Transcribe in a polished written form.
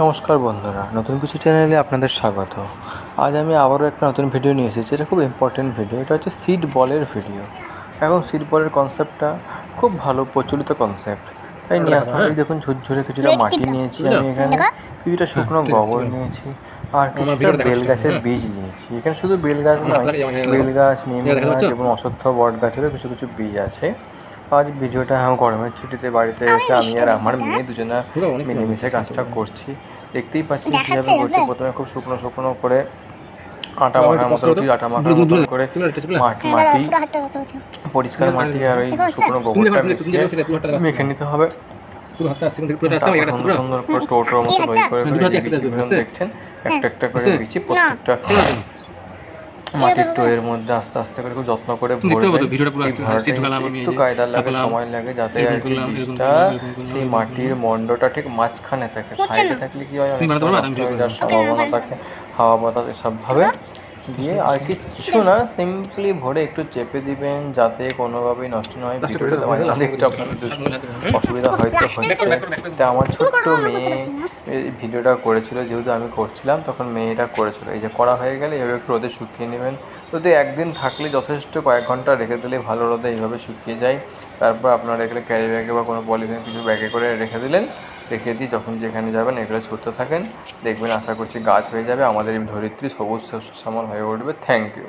নমস্কার বন্ধুরা, নতুন কিছু চ্যানেলে আপনাদের স্বাগত। আজ আমি আবারও একটা নতুন ভিডিও নিয়ে এসেছি। এটা খুব ইম্পর্টেন্ট ভিডিও। এটা হচ্ছে সিড বলের ভিডিও। এখন সিড বলের কনসেপ্টটা খুব ভালো প্রচলিত কনসেপ্ট, তাই নিয়ে আসলাম। এই দেখুন, ঝুরঝুরে কিছুটা মাটি নিয়েছি আমি এখানে, কিছুটা শুকনো গোবর নিয়েছি, আর কিছুটা বেল গাছের বীজ নিয়েছি। এখানে শুধু বেল গাছ নয়, বেল গাছ, নিম গাছ এবং অশ্বত্থ বট গাছেরও কিছু কিছু বীজ আছে। আজ ভিডিওটা গরমের ছুটিতে বাড়িতে এসে আমি আর আমার মেয়ে দুজনা মিলেমিশে কাজটা করছি। দেখতেই পাচ্ছি কীভাবে করছি। প্রথমে খুব শুকনো শুকনো করে আটা মাখার মতন করে মাটি, পরিষ্কার মাটি আর ওই শুকনো গোবরটা মিশিয়ে মেখে নিতে হবে। সুন্দর সুন্দর করে টোটোর মতো ওই করে দেখছেন একটা একটা করে বিচি প্রত্যেকটা মাটির টোয়ের মধ্যে আস্তে আস্তে করে খুব যত্ন করে ভরবেন। এই ভরাটা একটু কায়দার লাগে, সময় লাগে, যাতে আর কি বীজটা সেই মাটির মণ্ডটা ঠিক মাঝখানে থাকে। সাইডে থাকলে কি হয়, অনেক সময় নষ্ট হয়ে যাওয়ার সম্ভাবনা থাকে, হাওয়া বাতাস এসবভাবে দিয়ে। আর কিছু না, সিম্পলি ভরে একটু চেপে দিবেন যাতে কোনোভাবেই নষ্ট না হয়। ভিডিওটা দেখতে আপনাদের অসুবিধা হয়তো হচ্ছে। তা আমার ছোট্ট মেয়ে এই ভিডিওটা করেছিল, যেহেতু আমি করছিলাম তখন মেয়েটা করেছিল। এই যে করা হয়ে গেলে এইভাবে একটু রোদে শুকিয়ে নেবেন। রোদে একদিন থাকলে যথেষ্ট, কয়েক ঘন্টা রেখে দিলে ভালো রোদে এইভাবে শুকিয়ে যায়। তারপর আপনারা এখানে ক্যারি ব্যাগে বা কোনো পলিথিন কিছু ব্যাগে করে রেখে দিলেন। রেখে দিয়ে যখন যেখানে যাবেন এগুলো ছুটতে থাকেন, দেখবেন আশা করছি গাছ হয়ে যাবে। আমাদের এই ধরিত্রী সবুজ শ্যামল হয়ে উঠবে। Thank you.